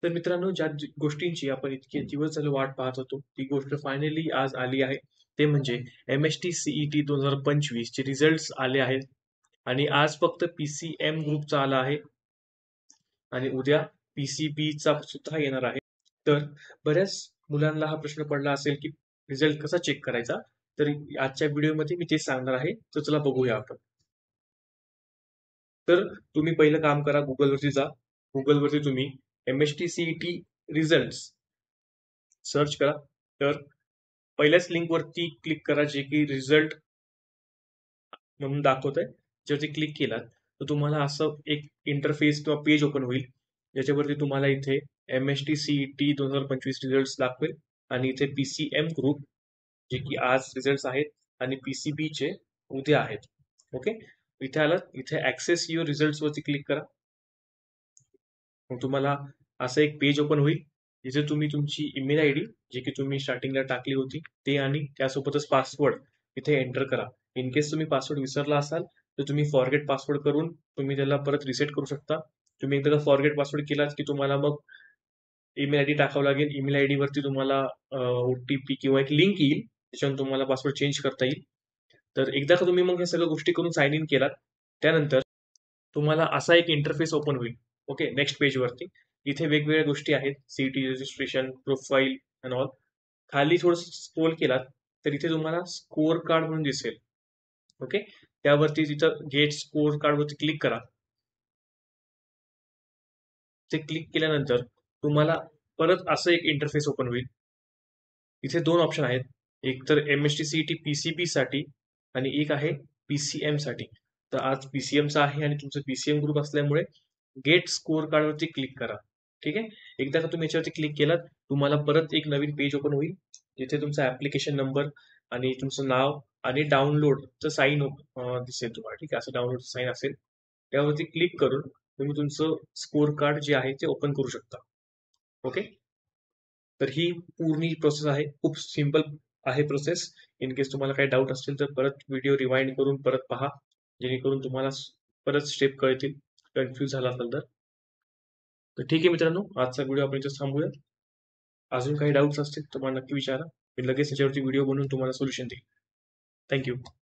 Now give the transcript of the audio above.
तर मित्रांनो, ज्या गोष्टींची आपण इतके दिवस झाले वाट पाहत होतो, ती गोष्ट फायनली आज आली आहे. ते म्हणजे MST CET 2025 चे रिझल्ट्स आले आहेत आणि आज फक्त PCM ग्रुपचा आला आहे आणि उद्या PCBचा सुद्धा येणार आहे. तर बऱ्याच मुलांना हा प्रश्न पडला असेल, की रिझल्ट कसा चेक करायचा? तर आजच्या व्हिडिओमध्ये मी तेच सांगणार आहे. तर चला बघूया आपण. तर तुम्ही पहिलं काम करा, Googleवरती जा. Googleवरती तुम्ही MST CET रिझल्ट्स सर्च करा. तर पहिल्याच लिंकवरती क्लिक करा, जे की रिझल्ट म्हणून दाखवतंय. ज्यावरती क्लिक केलात तर तुम्हाला असं एक इंटरफेस किंवा पेज ओपन होईल, ज्याच्यावरती तुम्हाला इथे MST CET 2025 रिझल्ट्स दाखवेल आणि इथे PCM ग्रुप, जे की आज रिझल्ट्स आहेत, आणि PCB चे उद्या आहेत. ओके, इथे आलात, इथे ऍक्सेस युअर रिझल्ट्स वरती क्लिक करा. मग तुम्हाला असं एक पेज ओपन होईल, जिथे तुम्ही तुमची ईमेल आयडी, जी की तुम्ही स्टार्टिंगला टाकली होती, ते आणि त्यासोबतच पासवर्ड इथे एंटर करा. इन केस तुम्ही पासवर्ड विसरला असाल तर तुम्ही फॉरगेट पासवर्ड करून तुम्ही त्याला परत रिसेट करू शकता. तुम्ही एकदा फॉरगेट पासवर्ड केलात की तुम्हाला मग ईमेल आयडी टाकावं लागेल. ईमेल आयडी वरती तुम्हाला OTP किंवा एक लिंक येईल, त्याच्यावर तुम्हाला पासवर्ड चेंज करता येईल. तर एकदा का तुम्ही मग हे सगळ्या गोष्टी करून साइन इन केलात, त्यानंतर तुम्हाला असा एक इंटरफेस ओपन होईल. ओके, नेक्स्ट पेज वरती इथे वेगवेगळ्या गोष्टी आहेत, CET registration, profile and all. खाली थोडं स्क्रोल केलात तर इथे तुम्हाला स्कोर कार्ड म्हणून दिसेल. ओके, त्यावरती तिथं गेट स्कोर कार्ड वरती क्लिक करा. ते क्लिक केल्यानंतर तुम्हाला परत असं एक इंटरफेस ओपन होईल. इथे दोन ऑप्शन आहेत, एक तर MST CET PCB साठी आणि एक आहे PCM साठी. तर आज PCM चा आहे आणि तुमचं PCM ग्रुप असल्यामुळे गेट स्कोर कार्ड वरती क्लिक करा. ठीक आहे, एकदा का तुम्ही याच्यावरती क्लिक केलात, तुम्हाला परत एक नवीन पेज ओपन होईल, जिथे तुमचा ऍप्लिकेशन नंबर आणि तुमचं नाव आणि डाउनलोडचं साईन दिसेल तुम्हाला. ठीक आहे, असं डाउनलोड साईन असेल, त्यावरती क्लिक करून तुम्ही तुमचं स्कोर कार्ड जे आहे ते ओपन करू शकता. ओके, तर ही पूर्ण प्रोसेस आहे, खूप सिंपल आहे प्रोसेस. इन केस तुम्हाला काही डाऊट असतील तर परत व्हिडिओ रिवाइंड करून परत पहा, जेणेकरून तुम्हाला परत स्टेप कळतील, कन्फ्यूज झाला असेल तर. ठीक आहे मित्रांनो, आजचा व्हिडिओ आपण इथेच थांबूया. अजून काही डाऊट्स असतील तर मला नक्की विचारा, मी लगेच याच्यावरती व्हिडिओ बनवून तुम्हाला सोल्युशन देईन. थँक्यू.